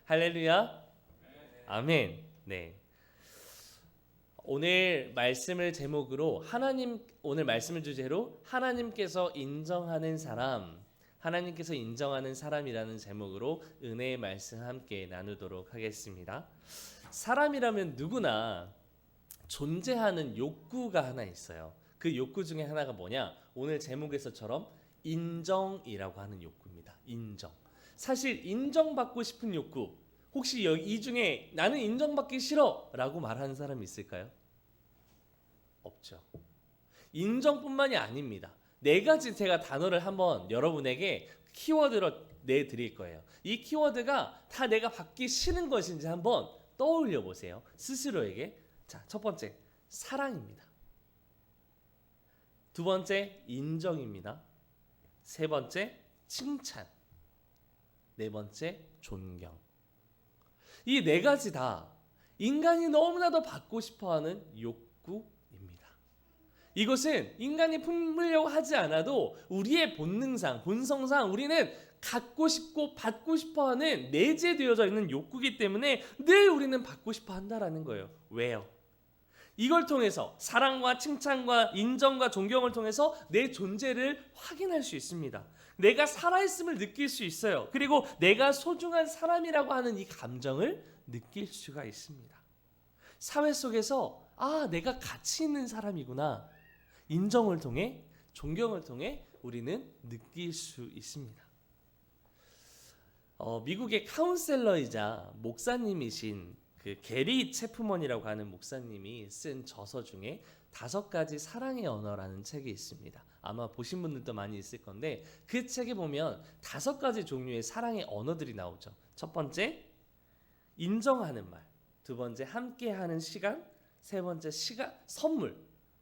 할렐루야. 아멘. 네. 오늘 말씀을 제목으로 오늘 말씀을 주제로 하나님께서 인정하는 사람, 하나님께서 인정하는 사람이라는 제목으로 은혜의 말씀 함께 나누도록 하겠습니다. 사람이라면 누구나 존재하는 욕구가 하나 있어요. 그 욕구 중에 하나가 뭐냐? 오늘 제목에서처럼 인정이라고 하는 욕구입니다. 인정. 사실 인정받고 싶은 욕구, 혹시 이 중에 나는 인정받기 싫어 라고 말하는 사람이 있을까요? 없죠. 인정뿐만이 아닙니다. 네 가지 제가 단어를 한번 여러분에게 키워드로 내드릴 거예요. 이 키워드가 다 내가 받기 싫은 것인지 한번 떠올려 보세요. 스스로에게. 자, 첫 번째, 사랑입니다. 두 번째, 인정입니다. 세 번째, 칭찬. 네 번째, 존경. 이 네 가지 다 인간이 너무나도 받고 싶어하는 욕구입니다. 이것은 인간이 품으려고 하지 않아도 우리의 본능상, 본성상 우리는 갖고 싶고 받고 싶어하는 내재되어져 있는 욕구이기 때문에 늘 우리는 받고 싶어 한다라는 거예요. 왜요? 이걸 통해서 사랑과 칭찬과 인정과 존경을 통해서 내 존재를 확인할 수 있습니다. 내가 살아있음을 느낄 수 있어요. 그리고 내가 소중한 사람이라고 하는 이 감정을 느낄 수가 있습니다. 사회 속에서 내가 가치 있는 사람이구나. 인정을 통해, 존경을 통해 우리는 느낄 수 있습니다. 미국의 카운셀러이자 목사님이신 그 게리 체프먼이라고 하는 목사님이 쓴 저서 중에 5가지 사랑의 언어라는 책이 있습니다. 아마 보신 분들도 많이 있을 건데 그 책에 보면 5가지 종류의 사랑의 언어들이 나오죠. 첫 번째, 인정하는 말. 두 번째, 함께하는 시간. 세 번째, 선물.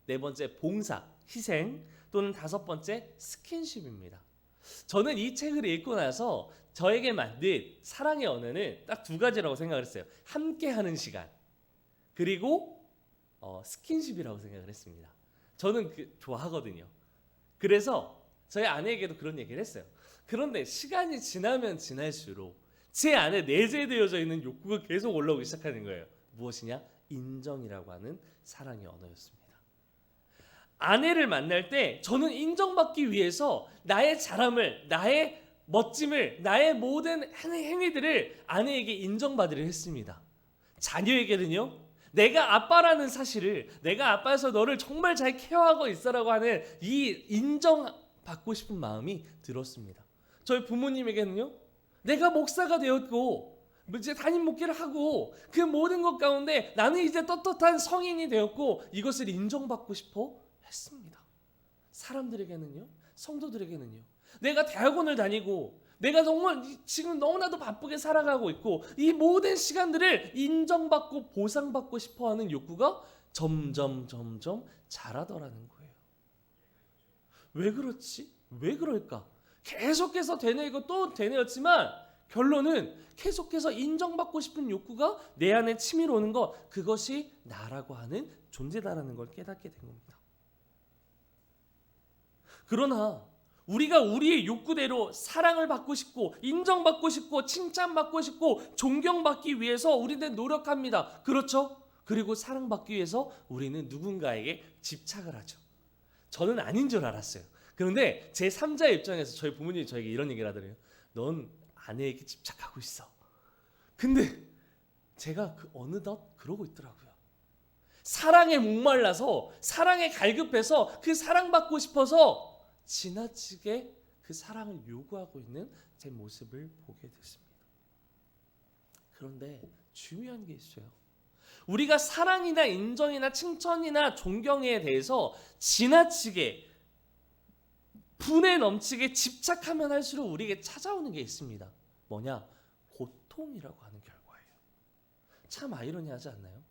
네 번째, 봉사, 희생. 또는 5번째, 스킨십입니다. 저는 이 책을 읽고 나서 저에게 맞는 사랑의 언어는 딱 2가지라고 생각을 했어요. 함께하는 시간, 그리고 스킨십이라고 생각을 했습니다. 저는 좋아하거든요. 그래서 저희 아내에게도 그런 얘기를 했어요. 그런데 시간이 지나면 지날수록 제 안에 내재되어져 있는 욕구가 계속 올라오기 시작하는 거예요. 무엇이냐? 인정이라고 하는 사랑의 언어였습니다. 아내를 만날 때 저는 인정받기 위해서 나의 잘함을, 나의 멋짐을, 나의 모든 행위들을 아내에게 인정받으려 했습니다. 자녀에게는요, 내가 아빠라는 사실을, 내가 아빠여서 너를 정말 잘 케어하고 있어라고 하는 이 인정받고 싶은 마음이 들었습니다. 저희 부모님에게는요, 내가 목사가 되었고 이제 담임 목회를 하고 그 모든 것 가운데 나는 이제 떳떳한 성인이 되었고 이것을 인정받고 싶어 했습니다. 사람들에게는요, 성도들에게는요, 내가 대학원을 다니고 내가 정말 지금 너무나도 바쁘게 살아가고 있고 이 모든 시간들을 인정받고 보상받고 싶어하는 욕구가 점점 자라더라는 거예요. 왜 그렇지? 왜 그럴까? 계속해서 되뇌이고 또 되뇌었지만 결론은 계속해서 인정받고 싶은 욕구가 내 안에 치밀어 오는 것, 그것이 나라고 하는 존재다라는 걸 깨닫게 된 겁니다. 그러나 우리가 우리의 욕구대로 사랑을 받고 싶고 인정받고 싶고 칭찬받고 싶고 존경받기 위해서 우리는 노력합니다. 그렇죠? 그리고 사랑받기 위해서 우리는 누군가에게 집착을 하죠. 저는 아닌 줄 알았어요. 그런데 제 3자의 입장에서 저희 부모님이 저에게 이런 얘기를 하더래요. 넌 아내에게 집착하고 있어. 근데 제가 어느덧 그러고 있더라고요. 사랑에 목말라서, 사랑에 갈급해서 그 사랑받고 싶어서 지나치게 그 사랑을 요구하고 있는 제 모습을 보게 됐습니다. 그런데 중요한 게 있어요. 우리가 사랑이나 인정이나 칭찬이나 존경에 대해서 지나치게 분에 넘치게 집착하면 할수록 우리에게 찾아오는 게 있습니다. 뭐냐? 고통이라고 하는 결과예요. 참 아이러니하지 않나요?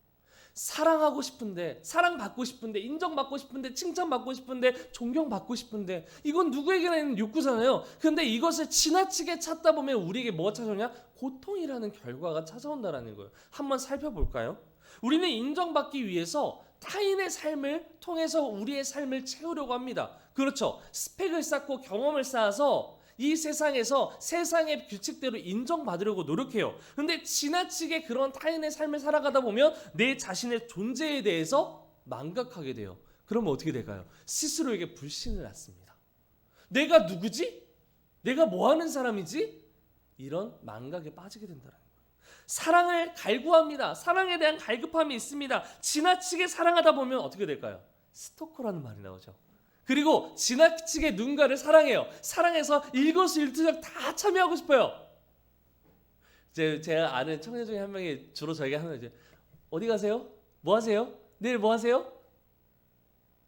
사랑하고 싶은데, 사랑받고 싶은데, 인정받고 싶은데, 칭찬받고 싶은데, 존경받고 싶은데, 이건 누구에게나 있는 욕구잖아요. 그런데 이것을 지나치게 찾다 보면 우리에게 뭐가 찾아오냐? 고통이라는 결과가 찾아온다는 거예요. 한번 살펴볼까요? 우리는 인정받기 위해서 타인의 삶을 통해서 우리의 삶을 채우려고 합니다. 그렇죠. 스펙을 쌓고 경험을 쌓아서 이 세상에서 세상의 규칙대로 인정받으려고 노력해요. 근데 지나치게 그런 타인의 삶을 살아가다 보면 내 자신의 존재에 대해서 망각하게 돼요. 그러면 어떻게 될까요? 스스로에게 불신을 낳습니다. 내가 누구지? 내가 뭐 하는 사람이지? 이런 망각에 빠지게 된다는 거예요. 사랑을 갈구합니다. 사랑에 대한 갈급함이 있습니다. 지나치게 사랑하다 보면 어떻게 될까요? 스토커라는 말이 나오죠. 그리고 지나치게 누군가를 사랑해요. 사랑해서 일거수일투족 다 참여하고 싶어요. 제가 아는 청년 중에 한 명이 주로 저에게 하는 이제 어디 가세요? 뭐 하세요? 내일 뭐 하세요?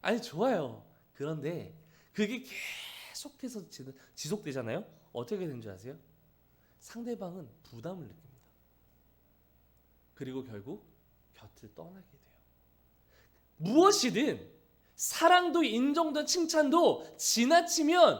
아니 좋아요. 그런데 그게 계속해서 지속되잖아요. 어떻게 되는 줄 아세요? 상대방은 부담을 느낍니다. 그리고 결국 곁을 떠나게 돼요. 무엇이든 사랑도 인정도 칭찬도 지나치면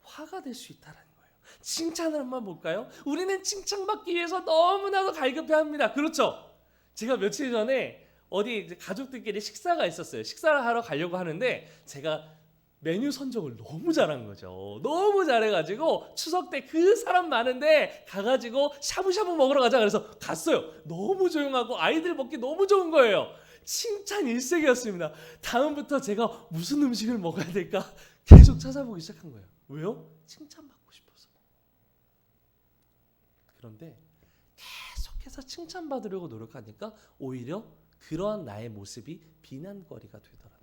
화가 될 수 있다는 거예요. 칭찬을 한번 볼까요? 우리는 칭찬받기 위해서 너무나도 갈급해합니다. 그렇죠? 제가 며칠 전에 어디 가족들끼리 식사가 있었어요. 식사를 하러 가려고 하는데 제가 메뉴 선정을 너무 잘한 거죠. 너무 잘해가지고 추석 때 그 사람 많은데 가가지고 샤브샤브 먹으러 가자 그래서 갔어요. 너무 조용하고 아이들 먹기 너무 좋은 거예요. 칭찬 일색이었습니다. 다음부터 제가 무슨 음식을 먹어야 될까 계속 찾아보기 시작한 거예요. 왜요? 칭찬받고 싶어서. 그런데 계속해서 칭찬받으려고 노력하니까 오히려 그러한 나의 모습이 비난거리가 되더라고요.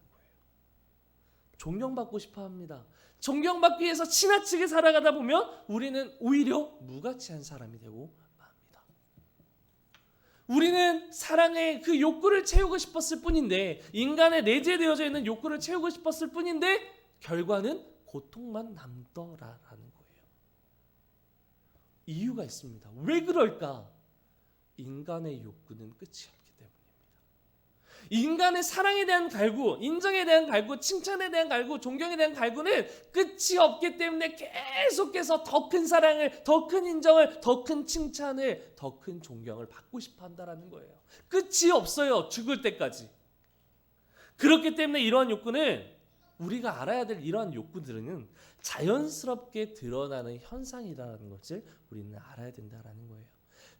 존경받고 싶어 합니다. 존경받기 위해서 지나치게 살아가다 보면 우리는 오히려 무가치한 사람이 되고 맙니다. 우리는 사랑의 그 욕구를 채우고 싶었을 뿐인데, 인간의 내재되어져 있는 욕구를 채우고 싶었을 뿐인데 결과는 고통만 남더라라는 거예요. 이유가 있습니다. 왜 그럴까? 인간의 욕구는 끝이 없기 때문입니다. 인간의 사랑에 대한 갈구, 인정에 대한 갈구, 칭찬에 대한 갈구, 존경에 대한 갈구는 끝이 없기 때문에 계속해서 더 큰 사랑을, 더 큰 인정을, 더 큰 칭찬을, 더 큰 존경을 받고 싶어 한다는 거예요. 끝이 없어요. 죽을 때까지. 그렇기 때문에 이러한 욕구는, 우리가 알아야 될 이러한 욕구들은 자연스럽게 드러나는 현상이라는 것을 우리는 알아야 된다는 거예요.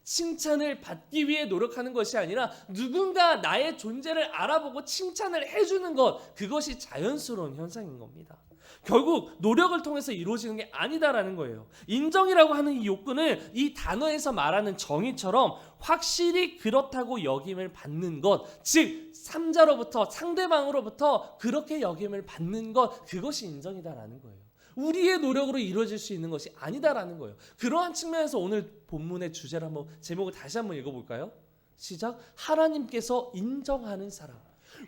칭찬을 받기 위해 노력하는 것이 아니라 누군가 나의 존재를 알아보고 칭찬을 해주는 것, 그것이 자연스러운 현상인 겁니다. 결국 노력을 통해서 이루어지는 게 아니다라는 거예요. 인정이라고 하는 이 욕구는 이 단어에서 말하는 정의처럼 확실히 그렇다고 여김을 받는 것, 즉 3자로부터, 상대방으로부터 그렇게 여김을 받는 것, 그것이 인정이다라는 거예요. 우리의 노력으로 이루어질 수 있는 것이 아니다라는 거예요. 그러한 측면에서 오늘 본문의 주제를 한번, 제목을 다시 한번 읽어볼까요? 시작. 하나님께서 인정하는 사람.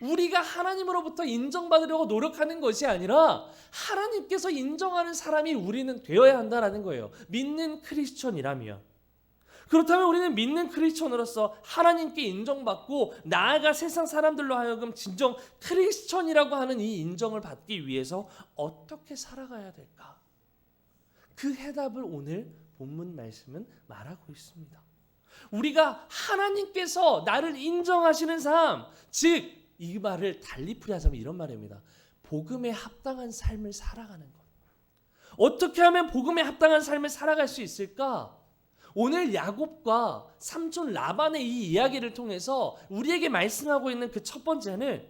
우리가 하나님으로부터 인정받으려고 노력하는 것이 아니라 하나님께서 인정하는 사람이 우리는 되어야 한다라는 거예요. 믿는 크리스천이라면. 그렇다면 우리는 믿는 크리스천으로서 하나님께 인정받고 나아가 세상 사람들로 하여금 진정 크리스천이라고 하는 이 인정을 받기 위해서 어떻게 살아가야 될까? 그 해답을 오늘 본문 말씀은 말하고 있습니다. 우리가 하나님께서 나를 인정하시는 삶, 즉 이 말을 달리 풀이하자면 이런 말입니다. 복음에 합당한 삶을 살아가는 것. 어떻게 하면 복음에 합당한 삶을 살아갈 수 있을까? 오늘 야곱과 삼촌 라반의 이 이야기를 통해서 우리에게 말씀하고 있는 그 첫 번째는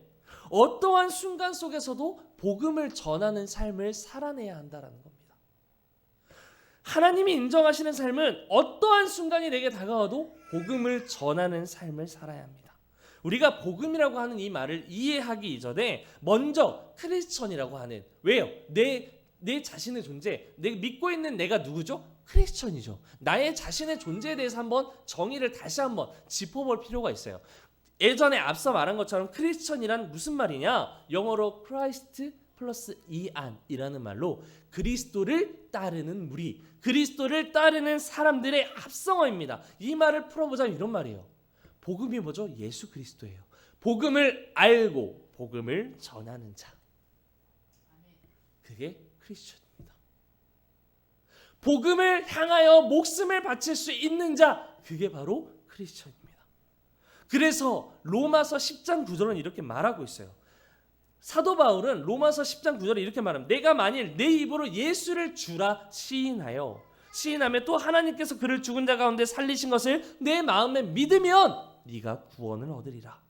어떠한 순간 속에서도 복음을 전하는 삶을 살아내야 한다는 겁니다. 하나님이 인정하시는 삶은 어떠한 순간이 내게 다가와도 복음을 전하는 삶을 살아야 합니다. 우리가 복음이라고 하는 이 말을 이해하기 이전에 먼저 크리스천이라고 하는, 왜요? 내 자신의 존재, 내 믿고 있는 내가 누구죠? 크리스천이죠. 나의 자신의 존재에 대해서 한번 정의를 다시 한번 짚어볼 필요가 있어요. 예전에 앞서 말한 것처럼 크리스천이란 무슨 말이냐? 영어로 Christ 플러스 이안이라는 말로 그리스도를 따르는 무리, 그리스도를 따르는 사람들의 합성어입니다. 이 말을 풀어보자면 이런 말이에요. 복음이 뭐죠? 예수 그리스도예요. 복음을 알고 복음을 전하는 자. 그게 크리스천입니다. 복음을 향하여 목숨을 바칠 수 있는 자, 그게 바로 크리스천입니다. 그래서 로마서 10장 9절은 이렇게 말하고 있어요. 사도 바울은 로마서 10장 9절에 이렇게 말합니다. 내가 만일 내 입으로 예수를 주라 시인하며 또 하나님께서 그를 죽은 자 가운데 살리신 것을 내 마음에 믿으면 네가 구원을 얻으리라.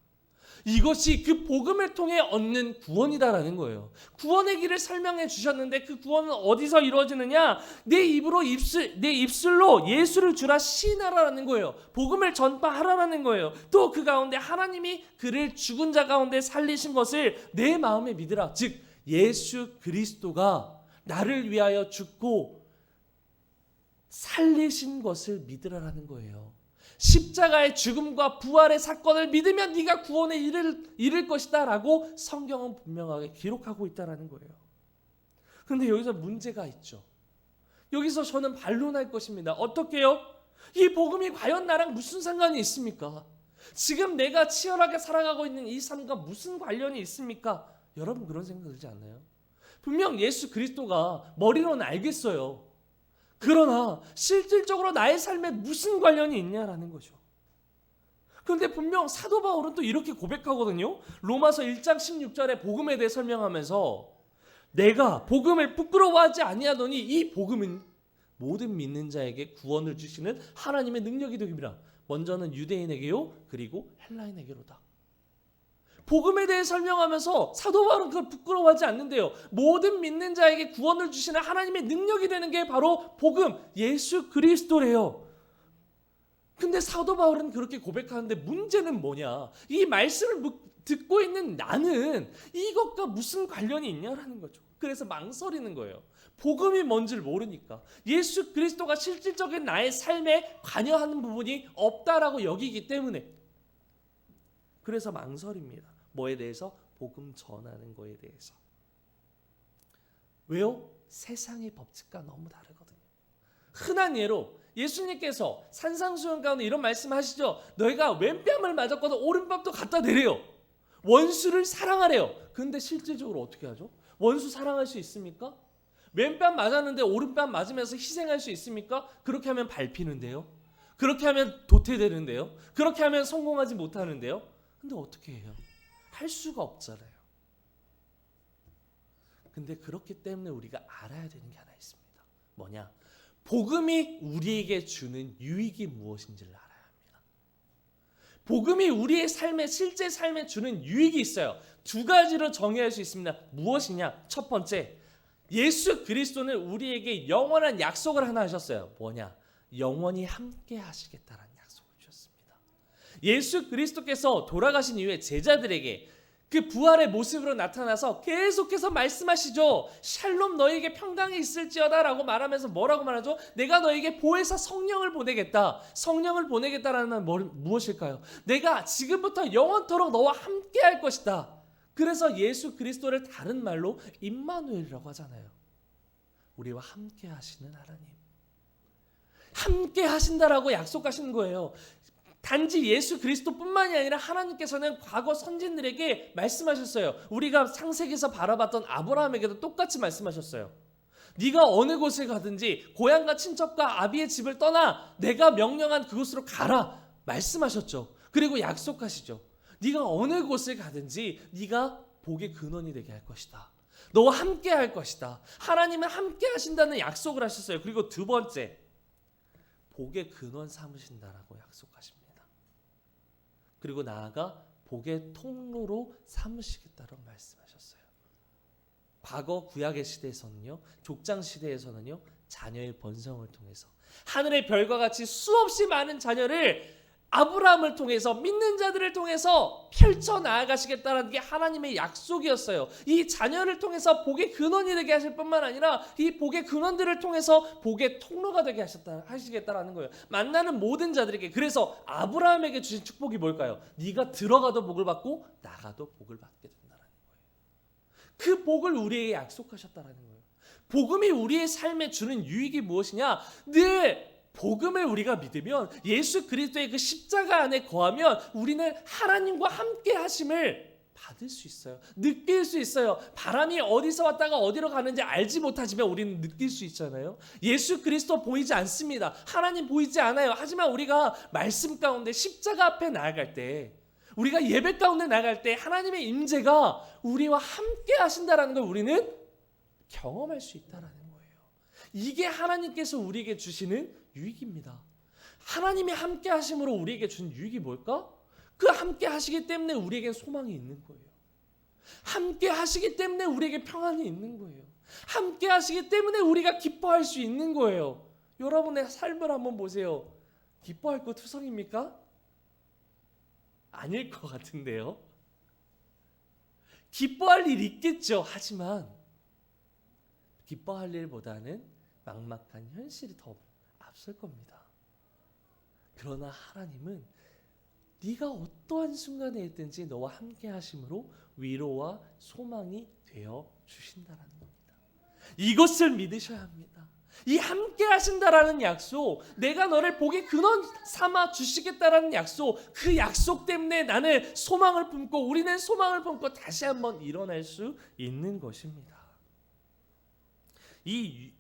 이것이 그 복음을 통해 얻는 구원이다라는 거예요. 구원의 길을 설명해 주셨는데 그 구원은 어디서 이루어지느냐? 내 입술로 예수를 주라 시인하라는 거예요. 복음을 전파하라는 거예요. 또 그 가운데 하나님이 그를 죽은 자 가운데 살리신 것을 내 마음에 믿으라. 즉 예수 그리스도가 나를 위하여 죽고 살리신 것을 믿으라라는 거예요. 십자가의 죽음과 부활의 사건을 믿으면 네가 구원에 이를 것이다 라고 성경은 분명하게 기록하고 있다는 거예요. 그런데 여기서 문제가 있죠. 여기서 저는 반론할 것입니다. 어떻게요? 이 복음이 과연 나랑 무슨 상관이 있습니까? 지금 내가 치열하게 살아가고 있는 이 삶과 무슨 관련이 있습니까? 여러분 그런 생각 들지 않나요? 분명 예수 그리스도가 머리로는 알겠어요. 그러나 실질적으로 나의 삶에 무슨 관련이 있냐라는 거죠. 그런데 분명 사도 바울은 또 이렇게 고백하거든요. 로마서 1장 16절에 복음에 대해 설명하면서 내가 복음을 부끄러워하지 아니하노니 이 복음은 모든 믿는 자에게 구원을 주시는 하나님의 능력이 되기라. 먼저는 유대인에게요 그리고 헬라인에게로다. 복음에 대해 설명하면서 사도 바울은 그걸 부끄러워하지 않는데요. 모든 믿는 자에게 구원을 주시는 하나님의 능력이 되는 게 바로 복음, 예수 그리스도래요. 근데 사도 바울은 그렇게 고백하는데 문제는 뭐냐? 이 말씀을 듣고 있는 나는 이것과 무슨 관련이 있냐라는 거죠. 그래서 망설이는 거예요. 복음이 뭔지를 모르니까. 예수 그리스도가 실질적인 나의 삶에 관여하는 부분이 없다라고 여기기 때문에. 그래서 망설입니다. 뭐에 대해서? 복음 전하는 거에 대해서. 왜요? 세상의 법칙과 너무 다르거든요. 흔한 예로 예수님께서 산상수훈 가운데 이런 말씀하시죠. 너희가 왼뺨을 맞았거든 오른뺨도 갖다 대래요. 원수를 사랑하래요. 근데 실질적으로 어떻게 하죠? 원수 사랑할 수 있습니까? 왼뺨 맞았는데 오른뺨 맞으면서 희생할 수 있습니까? 그렇게 하면 밟히는데요. 그렇게 하면 도태되는데요. 그렇게 하면 성공하지 못하는데요. 근데 어떻게 해요? 할 수가 없잖아요. 근데 그렇기 때문에 우리가 알아야 되는 게 하나 있습니다. 뭐냐? 복음이 우리에게 주는 유익이 무엇인지를 알아야 합니다. 복음이 우리의 삶에 실제 삶에 주는 유익이 있어요. 두 가지로 정의할 수 있습니다. 무엇이냐? 첫 번째, 예수 그리스도는 우리에게 영원한 약속을 하나 하셨어요. 뭐냐? 영원히 함께 하시겠다라는 약속을 주셨습니다. 예수 그리스도께서 돌아가신 이후에 제자들에게 그 부활의 모습으로 나타나서 계속해서 말씀하시죠. 샬롬 너희에게 평강이 있을지어다 라고 말하면서 뭐라고 말하죠? 내가 너희에게 보혜사 성령을 보내겠다. 성령을 보내겠다라는 말은 무엇일까요? 내가 지금부터 영원토록 너와 함께 할 것이다. 그래서 예수 그리스도를 다른 말로 임마누엘이라고 하잖아요. 우리와 함께 하시는 하나님. 함께 하신다라고 약속하시는 거예요. 단지 예수 그리스도뿐만이 아니라 하나님께서는 과거 선진들에게 말씀하셨어요. 우리가 창세기에서 바라봤던 아브라함에게도 똑같이 말씀하셨어요. 네가 어느 곳에 가든지 고향과 친척과 아비의 집을 떠나 내가 명령한 그곳으로 가라 말씀하셨죠. 그리고 약속하시죠. 네가 어느 곳에 가든지 네가 복의 근원이 되게 할 것이다. 너와 함께 할 것이다. 하나님은 함께 하신다는 약속을 하셨어요. 그리고 두 번째, 복의 근원 삼으신다라고 약속하십니다. 그리고 나아가 복의 통로로 삼으시겠다고 말씀하셨어요. 과거 구약의 시대에서는요, 족장 시대에서는요, 자녀의 번성을 통해서 하늘의 별과 같이 수없이 많은 자녀를 아브라함을 통해서 믿는 자들을 통해서 펼쳐 나아가시겠다는 게 하나님의 약속이었어요. 이 자녀를 통해서 복의 근원이 되게 하실 뿐만 아니라 이 복의 근원들을 통해서 복의 통로가 되게 하시겠다라는 거예요. 만나는 모든 자들에게. 그래서 아브라함에게 주신 축복이 뭘까요? 네가 들어가도 복을 받고 나가도 복을 받게 된다는 거예요. 그 복을 우리에게 약속하셨다는 거예요. 복음이 우리의 삶에 주는 유익이 무엇이냐? 늘 복음을 우리가 믿으면 예수 그리스도의 그 십자가 안에 거하면 우리는 하나님과 함께 하심을 받을 수 있어요. 느낄 수 있어요. 바람이 어디서 왔다가 어디로 가는지 알지 못하지만 우리는 느낄 수 있잖아요. 예수 그리스도 보이지 않습니다. 하나님 보이지 않아요. 하지만 우리가 말씀 가운데 십자가 앞에 나아갈 때 우리가 예배 가운데 나갈 때 하나님의 임재가 우리와 함께 하신다라는 걸 우리는 경험할 수 있다라는 거예요. 이게 하나님께서 우리에게 주시는 유익입니다. 하나님이 함께 하심으로 우리에게 준 유익이 뭘까? 그 함께 하시기 때문에 우리에게 소망이 있는 거예요. 함께 하시기 때문에 우리에게 평안이 있는 거예요. 함께 하시기 때문에 우리가 기뻐할 수 있는 거예요. 여러분의 삶을 한번 보세요. 기뻐할 거 투성입니까? 아닐 것 같은데요. 기뻐할 일 있겠죠. 하지만 기뻐할 일보다는 막막한 현실이 더 앞설 겁니다. 그러나 하나님은 네가 어떠한 순간에 있든지 너와 함께 하심으로 위로와 소망이 되어 주신다라는 겁니다. 이것을 믿으셔야 합니다. 이 함께 하신다라는 약속, 내가 너를 복의 근원 삼아 주시겠다라는 약속, 그 약속 때문에 나는 소망을 품고 우리는 소망을 품고 다시 한번 일어날 수 있는 것입니다. 이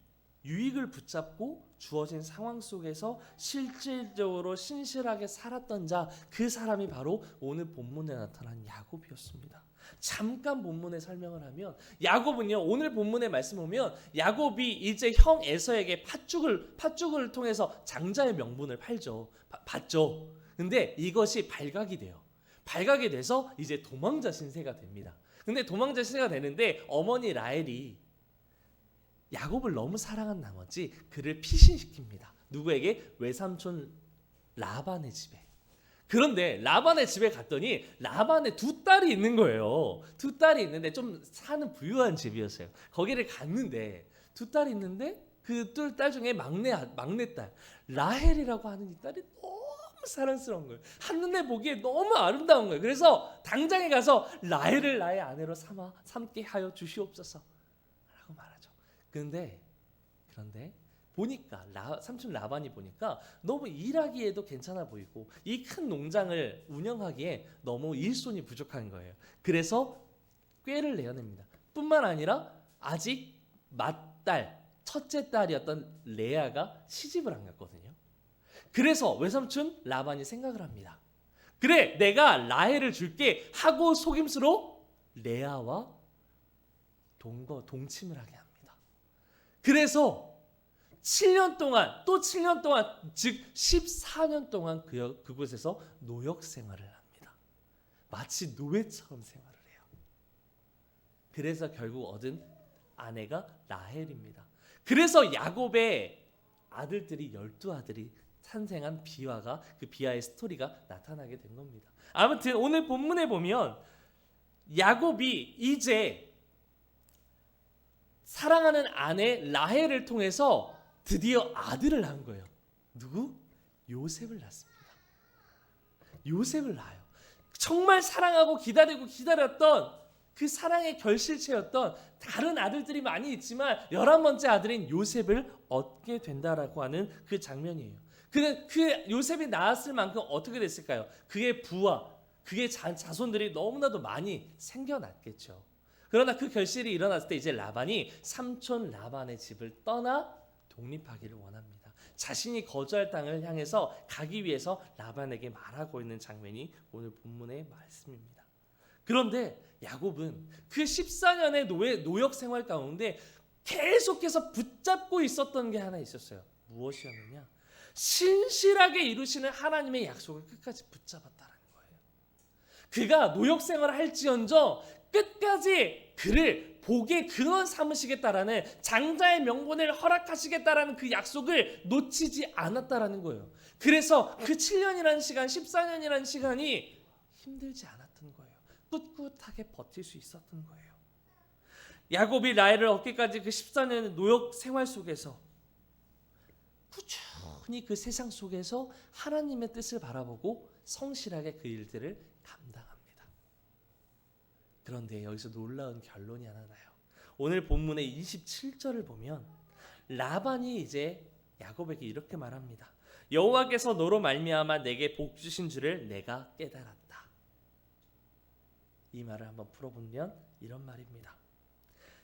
유익을 붙잡고 주어진 상황 속에서 실질적으로 신실하게 살았던 자, 그 사람이 바로 오늘 본문에 나타난 야곱이었습니다. 잠깐 본문의 설명을 하면 야곱은요, 오늘 본문의 말씀 보면 야곱이 이제 형 에서에게 팥죽을 통해서 장자의 명분을 받죠. 근데 이것이 발각이 돼요. 발각이 돼서 이제 도망자 신세가 됩니다. 근데 도망자 신세가 되는데 어머니 라헬이 야곱을 너무 사랑한 나머지 그를 피신시킵니다. 누구에게? 외삼촌 라반의 집에. 그런데 라반의 집에 갔더니 라반의 두 딸이 있는 거예요. 두 딸이 있는데 좀 사는 부유한 집이었어요. 거기를 갔는데 두 딸이 있는데 그 두 딸 중에 막내딸 라헬이라고 하는 이 딸이 너무 사랑스러운 거예요. 한눈에 보기에 너무 아름다운 거예요. 그래서 당장에 가서 라헬을 나의 아내로 삼게 하여 주시옵소서 라고 말하죠. 그런데 보니까 삼촌 라반이 보니까 너무 일하기에도 괜찮아 보이고 이 큰 농장을 운영하기에 너무 일손이 부족한 거예요. 그래서 꾀를 내어냅니다. 뿐만 아니라 아직 맏딸, 첫째 딸이었던 레아가 시집을 안 갔거든요. 그래서 외삼촌 라반이 생각을 합니다. 그래, 내가 라헬을 줄게 하고 속임수로 레아와 동침을 하게 합니다. 그래서 7년 동안, 또 7년 동안, 즉 14년 동안 그곳에서 노역 생활을 합니다. 마치 노예처럼 생활을 해요. 그래서 결국 얻은 아내가 라헬입니다. 그래서 야곱의 아들들이 12아들이 탄생한 비화가, 그 비화의 스토리가 나타나게 된 겁니다. 아무튼 오늘 본문에 보면 야곱이 이제 사랑하는 아내 라헬을 통해서 드디어 아들을 낳은 거예요. 누구? 요셉을 낳습니다. 요셉을 낳아요. 정말 사랑하고 기다렸던 그 사랑의 결실체였던 다른 아들들이 많이 있지만 11번째 아들인 요셉을 얻게 된다라고 하는 그 장면이에요. 그 요셉이 낳았을 만큼 어떻게 됐을까요? 그의 부와 그의 자손들이 너무나도 많이 생겨났겠죠. 그러나 그 결실이 일어났을 때 이제 라반이 삼촌 라반의 집을 떠나 독립하기를 원합니다. 자신이 거주할 땅을 향해서 가기 위해서 라반에게 말하고 있는 장면이 오늘 본문의 말씀입니다. 그런데 야곱은 그 14년의 노역 생활 가운데 계속해서 붙잡고 있었던 게 하나 있었어요. 무엇이었느냐? 신실하게 이루시는 하나님의 약속을 끝까지 붙잡았다는 거예요. 그가 노역 생활을 할지언정 끝까지 그를 복의 근원 삼으시겠다라는 장자의 명분을 허락하시겠다라는 그 약속을 놓치지 않았다라는 거예요. 그래서 그 7년이라는 시간, 14년이라는 시간이 힘들지 않았던 거예요. 꿋꿋하게 버틸 수 있었던 거예요. 야곱이 라헬을 얻기까지 그 14년의 노역 생활 속에서 꾸준히 그 세상 속에서 하나님의 뜻을 바라보고 성실하게 그 일들을 감당합니다. 그런데 여기서 놀라운 결론이 하나 나요. 오늘 본문의 27절을 보면 라반이 이제 야곱에게 이렇게 말합니다. 여호와께서 너로 말미암아 내게 복 주신 줄을 내가 깨달았다. 이 말을 한번 풀어보면 이런 말입니다.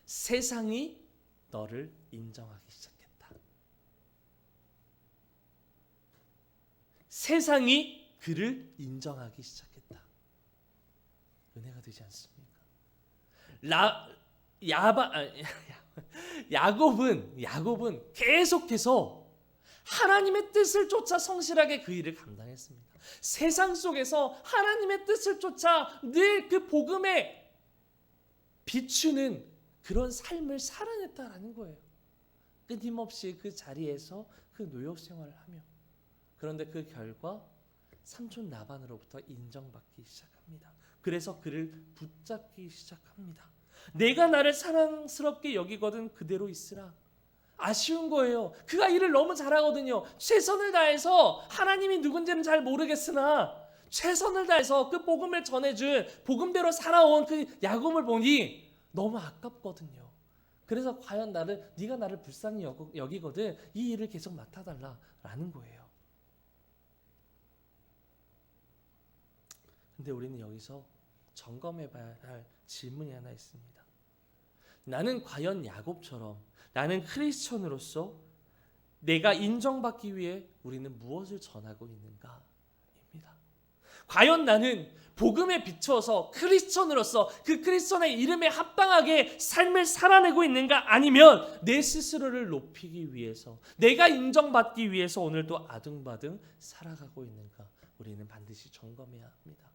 세상이 너를 인정하기 시작했다. 세상이 그를 인정하기 시작했다. 은혜가 되지 않습니까? 야곱은 계속해서 하나님의 뜻을 쫓아 성실하게 그 일을 감당했습니다. 세상 속에서 하나님의 뜻을 쫓아 늘 그 복음에 비추는 그런 삶을 살아냈다라는 거예요. 끊임없이 그 자리에서 그 노역 생활을 하며, 그런데 그 결과 삼촌 라반으로부터 인정받기 시작합니다. 그래서 그를 붙잡기 시작합니다. 내가 나를 사랑스럽게 여기거든 그대로 있으라. 아쉬운 거예요. 그가 일을 너무 잘하거든요. 최선을 다해서, 하나님이 누군지는 잘 모르겠으나 최선을 다해서 그 복음을 전해준, 복음대로 살아온 그 야곱을 보니 너무 아깝거든요. 그래서 과연 네가 나를 불쌍히 여기거든 이 일을 계속 맡아달라라는 거예요. 근데 우리는 여기서 점검해봐야 할 질문이 하나 있습니다. 나는 과연 야곱처럼, 나는 크리스천으로서 내가 인정받기 위해 우리는 무엇을 전하고 있는가? 입니다. 과연 나는 복음에 비춰서 크리스천으로서 그 크리스천의 이름에 합당하게 삶을 살아내고 있는가? 아니면 내 스스로를 높이기 위해서, 내가 인정받기 위해서 오늘도 아등바등 살아가고 있는가? 우리는 반드시 점검해야 합니다.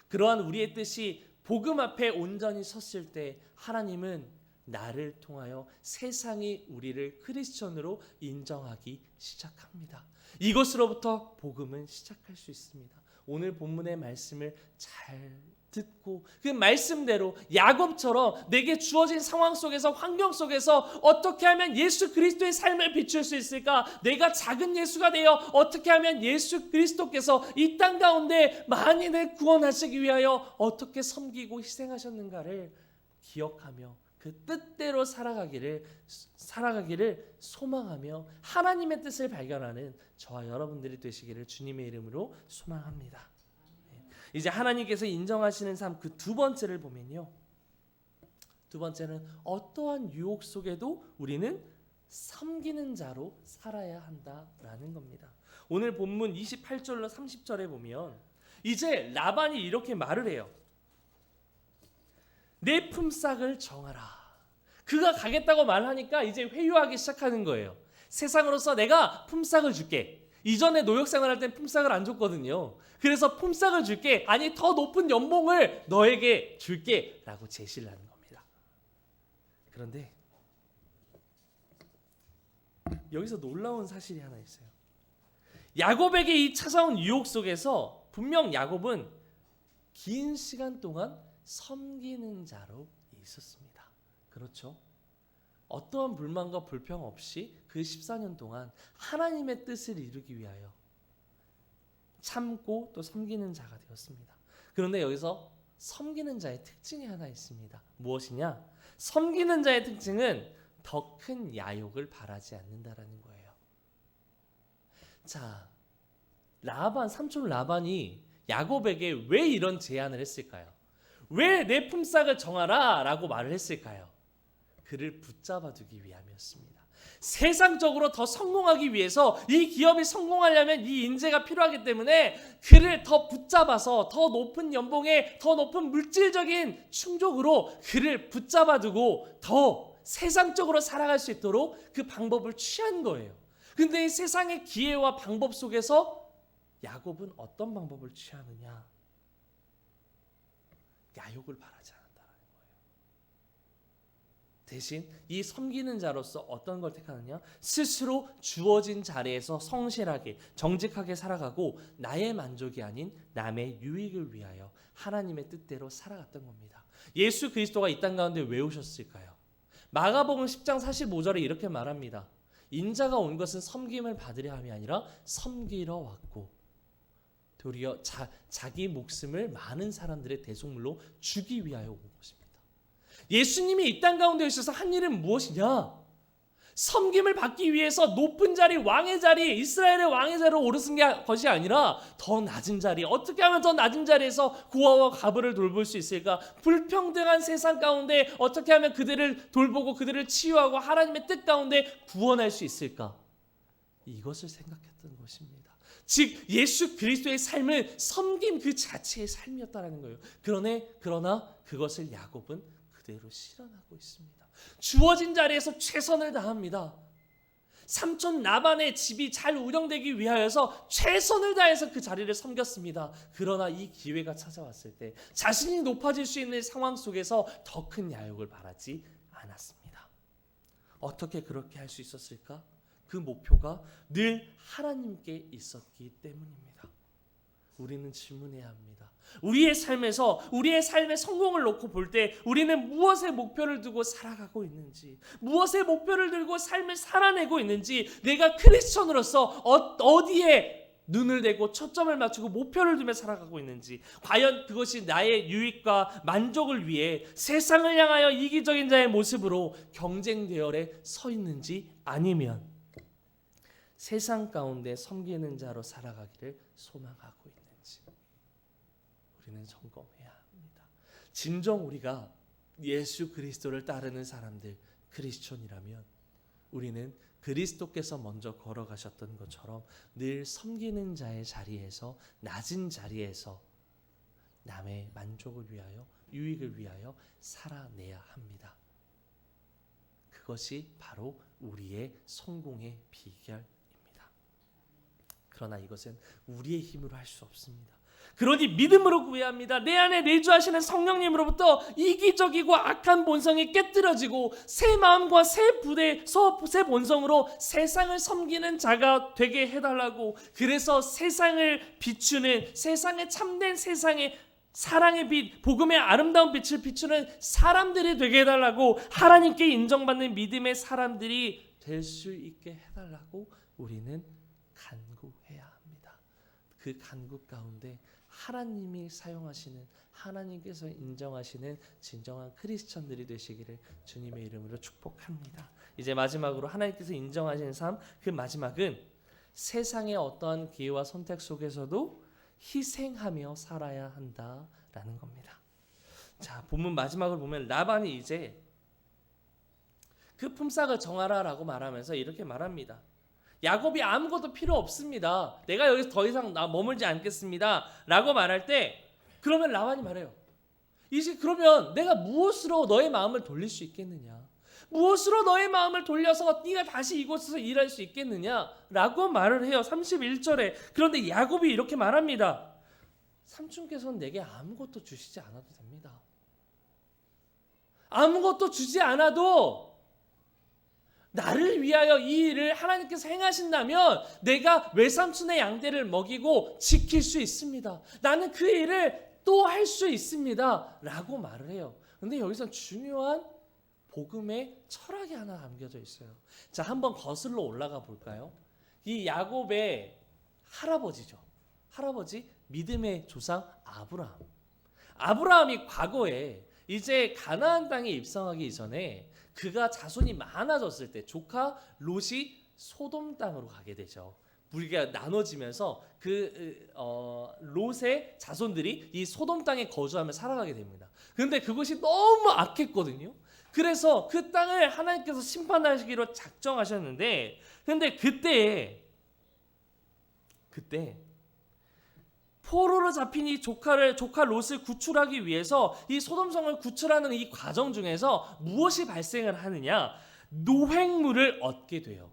그러한 우리의 뜻이 복음 앞에 온전히 섰을 때 하나님은 나를 통하여 세상이 우리를 크리스천으로 인정하기 시작합니다. 이것으로부터 복음은 시작할 수 있습니다. 오늘 본문의 말씀을 잘 듣고 그 말씀대로 야곱처럼 내게 주어진 상황 속에서, 환경 속에서 어떻게 하면 예수 그리스도의 삶을 비출 수 있을까? 내가 작은 예수가 되어 어떻게 하면 예수 그리스도께서 이 땅 가운데 만인을 구원하시기 위하여 어떻게 섬기고 희생하셨는가를 기억하며 그 뜻대로 살아가기를 소망하며 하나님의 뜻을 발견하는 저와 여러분들이 되시기를 주님의 이름으로 소망합니다. 이제 하나님께서 인정하시는 삶 그 두 번째를 보면요. 두 번째는 어떠한 유혹 속에도 우리는 섬기는 자로 살아야 한다라는 겁니다. 오늘 본문 28절로 30절에 보면 이제 라반이 이렇게 말을 해요. 내 품삯을 정하라. 그가 가겠다고 말하니까 이제 회유하기 시작하는 거예요. 세상으로서 내가 품삯을 줄게. 이전에 노역 생활할 땐 품삯을 안 줬거든요. 그래서 품삯을 줄게. 아니 더 높은 연봉을 너에게 줄게 라고 제시를 하는 겁니다. 그런데 여기서 놀라운 사실이 하나 있어요. 야곱에게 이 찾아온 유혹 속에서 분명 야곱은 긴 시간 동안 섬기는 자로 있었습니다. 그렇죠? 어떠한 불만과 불평 없이 그 14년 동안 하나님의 뜻을 이루기 위하여 참고 또 섬기는 자가 되었습니다. 그런데 여기서 섬기는 자의 특징이 하나 있습니다. 무엇이냐? 섬기는 자의 특징은 더 큰 야욕을 바라지 않는다라는 거예요. 자, 삼촌 라반이 야곱에게 왜 이런 제안을 했을까요? 왜 내 품삯을 정하라 라고 말을 했을까요? 그를 붙잡아 두기 위함이었습니다. 세상적으로 더 성공하기 위해서, 이 기업이 성공하려면 이 인재가 필요하기 때문에 그를 더 붙잡아서 더 높은 연봉에, 더 높은 물질적인 충족으로 그를 붙잡아 두고 더 세상적으로 살아갈 수 있도록 그 방법을 취한 거예요. 근데 이 세상의 기회와 방법 속에서 야곱은 어떤 방법을 취하느냐? 야욕을 바라지 않았다는 거예요. 대신 이 섬기는 자로서 어떤 걸 택하느냐? 스스로 주어진 자리에서 성실하게 정직하게 살아가고 나의 만족이 아닌 남의 유익을 위하여 하나님의 뜻대로 살아갔던 겁니다. 예수 그리스도가 이 땅 가운데 왜 오셨을까요? 마가복음 10장 45절에 이렇게 말합니다. 인자가 온 것은 섬김을 받으려 함이 아니라 섬기러 왔고 도리어 자기 목숨을 많은 사람들의 대속물로 주기 위하여 온 것입니다. 예수님이 이 땅 가운데 오셔서 한 일은 무엇이냐? 섬김을 받기 위해서 높은 자리, 왕의 자리, 이스라엘의 왕의 자리로 오르신 것이 아니라 더 낮은 자리, 어떻게 하면 더 낮은 자리에서 고아와 과부를 돌볼 수 있을까? 불평등한 세상 가운데 어떻게 하면 그들을 돌보고 그들을 치유하고 하나님의 뜻 가운데 구원할 수 있을까? 이것을 생각했던 것입니다. 즉 예수 그리스도의 삶은 섬김 그 자체의 삶이었다라는 거예요. 그러나 그것을 야곱은 그대로 실현하고 있습니다. 주어진 자리에서 최선을 다합니다. 삼촌 라반의 집이 잘 운영되기 위하여서 최선을 다해서 그 자리를 섬겼습니다. 그러나 이 기회가 찾아왔을 때 자신이 높아질 수 있는 상황 속에서 더 큰 야욕을 바라지 않았습니다. 어떻게 그렇게 할 수 있었을까? 그 목표가 늘 하나님께 있었기 때문입니다. 우리는 질문해야 합니다. 우리의 삶에서 우리의 삶의 성공을 놓고 볼 때 우리는 무엇에 목표를 두고 살아가고 있는지, 무엇에 목표를 들고 삶을 살아내고 있는지, 내가 크리스천으로서 어디에 눈을 대고 초점을 맞추고 목표를 두며 살아가고 있는지, 과연 그것이 나의 유익과 만족을 위해 세상을 향하여 이기적인 자의 모습으로 경쟁 대열에 서 있는지, 아니면 세상 가운데 섬기는 자로 살아가기를 소망하고 있는지 우리는 점검해야 합니다. 진정 우리가 예수 그리스도를 따르는 사람들, 크리스천이라면 우리는 그리스도께서 먼저 걸어가셨던 것처럼 늘 섬기는 자의 자리에서, 낮은 자리에서 남의 만족을 위하여, 유익을 위하여 살아내야 합니다. 그것이 바로 우리의 성공의 비결입니다. 그러나 이것은 우리의 힘으로 할 수 없습니다. 그러니 믿음으로 구해야 합니다. 내 안에 내주하시는 성령님으로부터 이기적이고 악한 본성이 깨뜨려지고 새 마음과 새 본성으로 세상을 섬기는 자가 되게 해달라고, 그래서 세상을 비추는, 세상에 참된 세상의 사랑의 빛, 복음의 아름다운 빛을 비추는 사람들이 되게 해달라고, 하나님께 인정받는 믿음의 사람들이 될 수 있게 해달라고 우리는 간구해야 합니다. 그 간구 가운데 하나님이 사용하시는, 하나님께서 인정하시는 진정한 크리스천들이 되시기를 주님의 이름으로 축복합니다. 이제 마지막으로 하나님께서 인정하시는 삶, 그 마지막은 세상의 어떠한 기회와 선택 속에서도 희생하며 살아야 한다라는 겁니다. 자, 본문 마지막을 보면 라반이 이제 그 품삯을 정하라라고 말하면서 이렇게 말합니다. 야곱이 아무것도 필요 없습니다. 내가 여기서 더 이상 머물지 않겠습니다 라고 말할 때, 그러면 라반이 말해요. 이제 그러면 내가 무엇으로 너의 마음을 돌릴 수 있겠느냐? 무엇으로 너의 마음을 돌려서 네가 다시 이곳에서 일할 수 있겠느냐? 라고 말을 해요. 31절에. 그런데 야곱이 이렇게 말합니다. 삼촌께서는 내게 아무것도 주시지 않아도 됩니다. 아무것도 주지 않아도 나를 위하여 이 일을 하나님께서 행하신다면 내가 외삼촌의 양떼를 먹이고 지킬 수 있습니다. 나는 그 일을 또 할 수 있습니다 라고 말을 해요. 근데 여기서 중요한 복음의 철학이 하나 담겨져 있어요. 자, 한번 거슬러 올라가 볼까요? 이 야곱의 할아버지죠. 할아버지, 믿음의 조상 아브라함. 아브라함이 과거에 이제 가나안 땅에 입성하기 이전에 그가 자손이 많아졌을 때 조카 롯이 소돔 땅으로 가게 되죠. 우리가 나눠지면서 롯의 자손들이 이 소돔 땅에 거주하며 살아가게 됩니다. 그런데 그것이 너무 악했거든요. 그래서 그 땅을 하나님께서 심판하시기로 작정하셨는데, 그런데 그때 포로로 잡힌 이 조카 롯을 구출하기 위해서 이 소돔성을 구출하는 이 과정 중에서 무엇이 발생을 하느냐? 노획물을 얻게 돼요.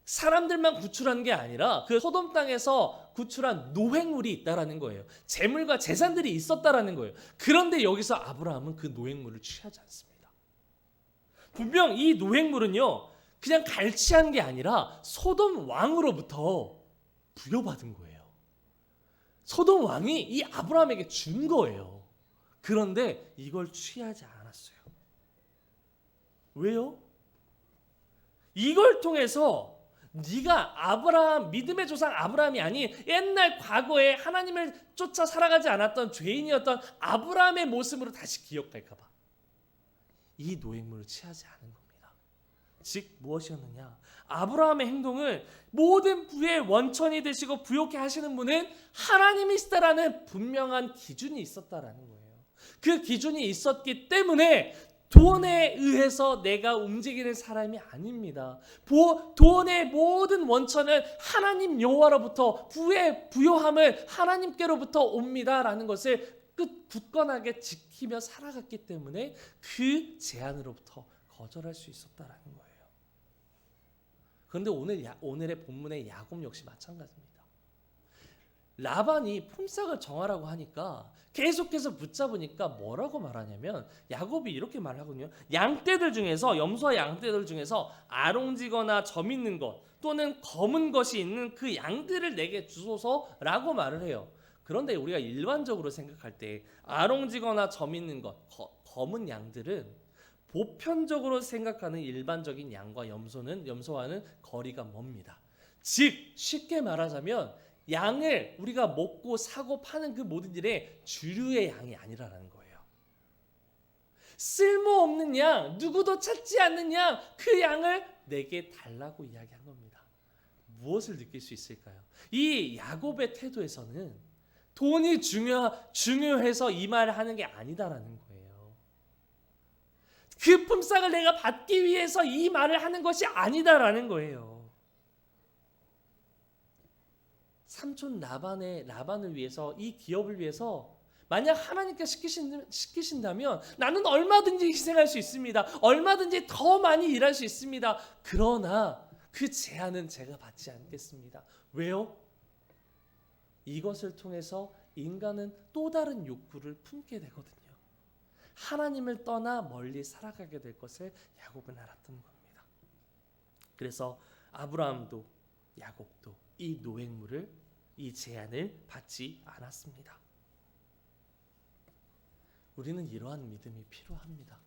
사람들만 구출한 게 아니라 그 소돔 땅에서 구출한 노획물이 있다라는 거예요. 재물과 재산들이 있었다라는 거예요. 그런데 여기서 아브라함은 그 노획물을 취하지 않습니다. 분명 이 노획물은요, 그냥 갈취한 게 아니라 소돔 왕으로부터 부여받은 거예요. 소돔 왕이 이 아브라함에게 준 거예요. 그런데 이걸 취하지 않았어요. 왜요? 이걸 통해서 네가 아브라함, 믿음의 조상 아브라함이 아닌 옛날 과거에 하나님을 쫓아 살아가지 않았던 죄인이었던 아브라함의 모습으로 다시 기억할까 봐 이 노획물을 취하지 않은 겁니다. 즉 무엇이었느냐? 아브라함의 행동은 모든 부의 원천이 되시고 부욕해 하시는 분은 하나님이시다라는 분명한 기준이 있었다라는 거예요. 그 기준이 있었기 때문에 돈에 의해서 내가 움직이는 사람이 아닙니다. 돈의 모든 원천은 하나님 여호와로부터, 부의 부요함을 하나님께로부터 옵니다라는 것을 굳건하게 지키며 살아갔기 때문에 그 제안으로부터 거절할 수 있었다라는 거예요. 그런데 오늘의 본문의 야곱 역시 마찬가지입니다. 라반이 품삯을 정하라고 하니까 계속해서 붙잡으니까 뭐라고 말하냐면, 야곱이 이렇게 말하거든요. 양떼들 중에서, 염소와 양떼들 중에서 아롱지거나 점 있는 것 또는 검은 것이 있는 그 양들을 내게 주소서라고 말을 해요. 그런데 우리가 일반적으로 생각할 때 아롱지거나 점 있는 것, 검은 양들은 보편적으로 생각하는 일반적인 양과 염소와는 거리가 멉니다. 즉 쉽게 말하자면 양을 우리가 먹고 사고 파는 그 모든 일에 주류의 양이 아니라는 거예요. 쓸모없는 양, 누구도 찾지 않는 양, 그 양을 내게 달라고 이야기한 겁니다. 무엇을 느낄 수 있을까요? 이 야곱의 태도에서는 돈이 중요해서 이 말을 하는 게 아니다라는 거예요. 그 품삯을 내가 받기 위해서 이 말을 하는 것이 아니다라는 거예요. 삼촌 라반을 위해서, 이 기업을 위해서 만약 하나님께 시키신다면 나는 얼마든지 희생할 수 있습니다. 얼마든지 더 많이 일할 수 있습니다. 그러나 그 제안은 제가 받지 않겠습니다. 왜요? 이것을 통해서 인간은 또 다른 욕구를 품게 되거든요. 하나님을 떠나 멀리 살아가게 될 것을 야곱은 알았던 겁니다. 그래서 아브라함도 야곱도 이 노획물을, 이 제안을 받지 않았습니다. 우리는 이러한 믿음이 필요합니다.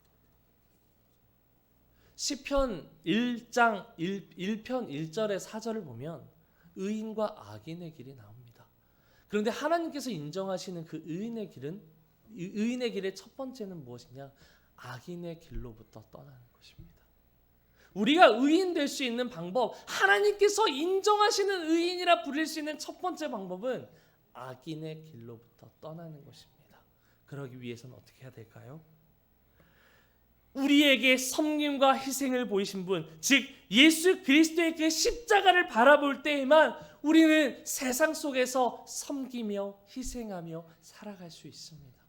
시편 1장 1편 1절에 4절을 보면 의인과 악인의 길이 나옵니다. 그런데 하나님께서 인정하시는 그 의인의 길의 첫 번째는 무엇이냐? 악인의 길로부터 떠나는 것입니다. 우리가 의인 될 수 있는 방법, 하나님께서 인정하시는 의인이라 부릴 수 있는 첫 번째 방법은 악인의 길로부터 떠나는 것입니다. 그러기 위해서는 어떻게 해야 될까요? 우리에게 섬김과 희생을 보이신 분, 즉 예수 그리스도의 그 십자가를 바라볼 때에만 우리는 세상 속에서 섬기며 희생하며 살아갈 수 있습니다.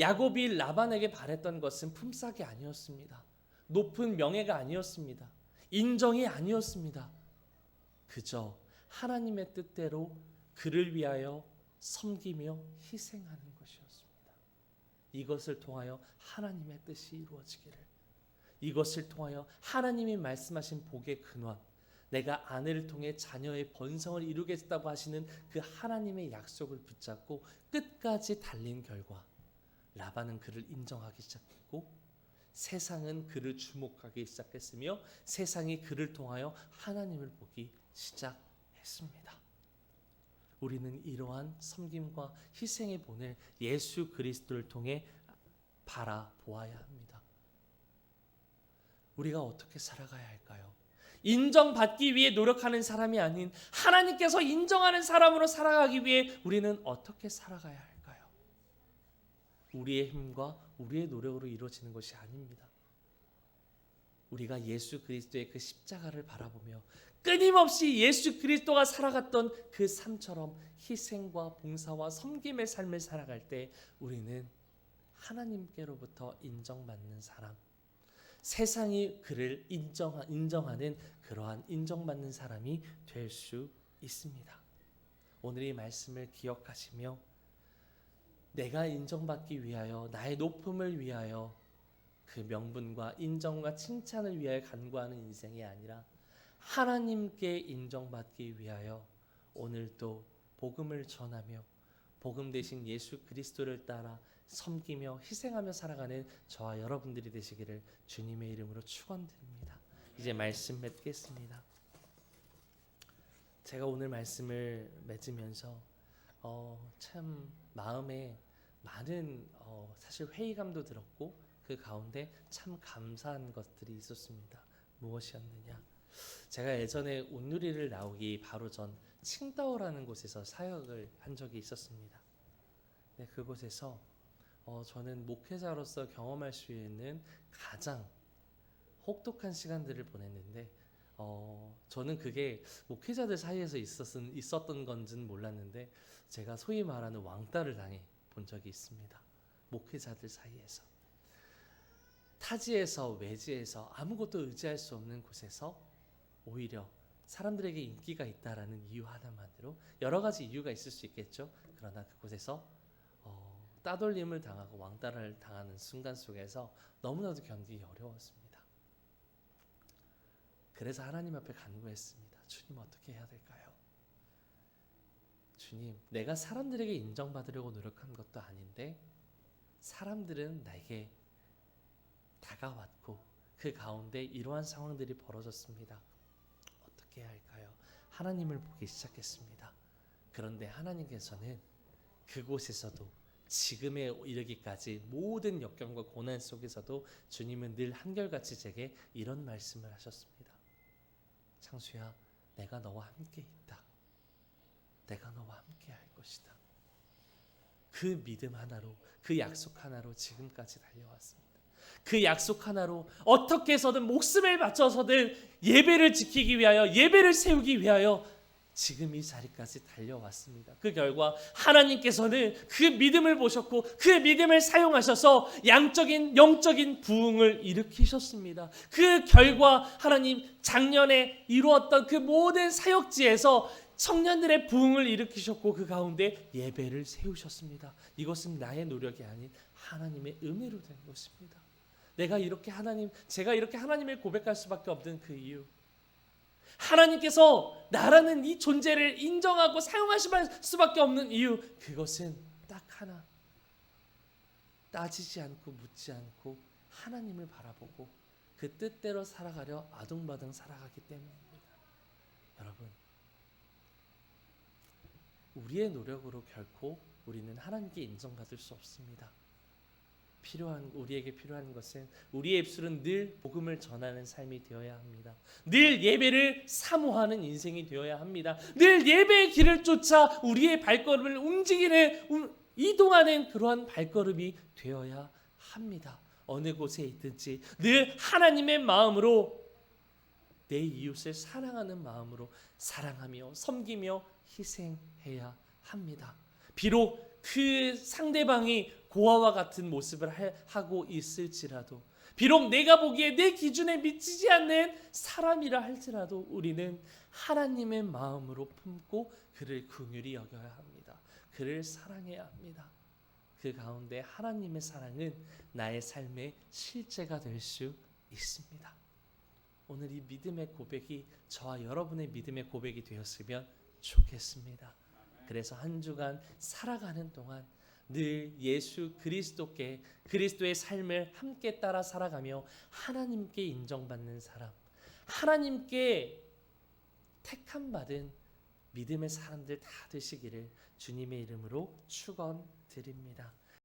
야곱이 라반에게 바랬던 것은 품삯이 아니었습니다. 높은 명예가 아니었습니다. 인정이 아니었습니다. 그저 하나님의 뜻대로 그를 위하여 섬기며 희생하는 것이었습니다. 이것을 통하여 하나님의 뜻이 이루어지기를, 이것을 통하여 하나님이 말씀하신 복의 근원, 내가 아내를 통해 자녀의 번성을 이루겠다고 하시는 그 하나님의 약속을 붙잡고 끝까지 달린 결과 라반은 그를 인정하기 시작했고 세상은 그를 주목하기 시작했으며 세상이 그를 통하여 하나님을 보기 시작했습니다. 우리는 이러한 섬김과 희생의 본을 예수 그리스도를 통해 바라보아야 합니다. 우리가 어떻게 살아가야 할까요? 인정받기 위해 노력하는 사람이 아닌 하나님께서 인정하는 사람으로 살아가기 위해 우리는 어떻게 살아가야 할까요? 우리의 힘과 우리의 노력으로 이루어지는 것이 아닙니다. 우리가 예수 그리스도의 그 십자가를 바라보며 끊임없이 예수 그리스도가 살아갔던 그 삶처럼 희생과 봉사와 섬김의 삶을 살아갈 때 우리는 하나님께로부터 인정받는 사람, 세상이 그를 인정하는 그러한 인정받는 사람이 될 수 있습니다. 오늘 이 말씀을 기억하시며 내가 인정받기 위하여, 나의 높음을 위하여, 그 명분과 인정과 칭찬을 위하여 간구하는 인생이 아니라 하나님께 인정받기 위하여 오늘도 복음을 전하며 복음 대신 예수 그리스도를 따라 섬기며 희생하며 살아가는 저와 여러분들이 되시기를 주님의 이름으로 축원드립니다. 이제 말씀 맺겠습니다. 제가 오늘 말씀을 맺으면서 참 마음에 많은 사실 회의감도 들었고 그 가운데 참 감사한 것들이 있었습니다. 무엇이었느냐? 제가 예전에 온누리를 나오기 바로 전 칭다오라는 곳에서 사역을 한 적이 있었습니다. 네, 그곳에서 저는 목회자로서 경험할 수 있는 가장 혹독한 시간들을 보냈는데 저는 그게 목회자들 사이에서 있었던 건지는 몰랐는데 제가 소위 말하는 왕따를 당해 본 적이 있습니다. 목회자들 사이에서. 타지에서 외지에서 아무것도 의지할 수 없는 곳에서 오히려 사람들에게 인기가 있다라는 이유 하나만으로 여러 가지 이유가 있을 수 있겠죠. 그러나 그곳에서 따돌림을 당하고 왕따를 당하는 순간 속에서 너무나도 견디기 어려웠습니다. 그래서 하나님 앞에 간구했습니다. 주님, 어떻게 해야 될까요? 주님, 내가 사람들에게 인정받으려고 노력한 것도 아닌데 사람들은 나에게 다가왔고 그 가운데 이러한 상황들이 벌어졌습니다. 어떻게 해야 할까요? 하나님을 보기 시작했습니다. 그런데 하나님께서는 그곳에서도 지금에 이르기까지 모든 역경과 고난 속에서도 주님은 늘 한결같이 제게 이런 말씀을 하셨습니다. 창수야, 내가 너와 함께 있다. 내가 너와 함께 할 것이다. 그 믿음 하나로, 그 약속 하나로 지금까지 달려왔습니다. 그 약속 하나로 어떻게 해서든 목숨을 바쳐서든 예배를 지키기 위하여, 예배를 세우기 위하여 지금 이 자리까지 달려왔습니다. 그 결과 하나님께서는 그 믿음을 보셨고 그 믿음을 사용하셔서 양적인 영적인 부흥을 일으키셨습니다. 그 결과 하나님 작년에 이루었던 그 모든 사역지에서 청년들의 부흥을 일으키셨고 그 가운데 예배를 세우셨습니다. 이것은 나의 노력이 아닌 하나님의 은혜로 된 것입니다. 제가 이렇게 하나님을 고백할 수밖에 없는 그 이유, 하나님께서 나라는 이 존재를 인정하고 사용하실 수밖에 없는 이유, 그것은 딱 하나, 따지지 않고 묻지 않고 하나님을 바라보고 그 뜻대로 살아가려 아둥바둥 살아가기 때문입니다. 여러분, 우리의 노력으로 결코 우리는 하나님께 인정받을 수 없습니다. 우리에게 필요한 것은 우리의 입술은 늘 복음을 전하는 삶이 되어야 합니다. 늘 예배를 사모하는 인생이 되어야 합니다. 늘 예배의 길을 쫓아 우리의 발걸음을 이동하는 그러한 발걸음이 되어야 합니다. 어느 곳에 있든지 늘 하나님의 마음으로 내 이웃을 사랑하는 마음으로 사랑하며 섬기며 희생해야 합니다. 비록 그 상대방이 고아와 같은 모습을 하고 있을지라도, 비록 내가 보기에 내 기준에 미치지 않는 사람이라 할지라도 우리는 하나님의 마음으로 품고 그를 긍휼히 여겨야 합니다. 그를 사랑해야 합니다. 그 가운데 하나님의 사랑은 나의 삶의 실제가 될 수 있습니다. 오늘 이 믿음의 고백이 저와 여러분의 믿음의 고백이 되었으면 좋겠습니다. 그래서 한 주간 살아가는 동안 늘 예수 그리스도의 삶을 함께 따라 살아가며 하나님께 인정받는 사람, 하나님께 택함 받은 믿음의 사람들 다 되시기를 주님의 이름으로 축원드립니다.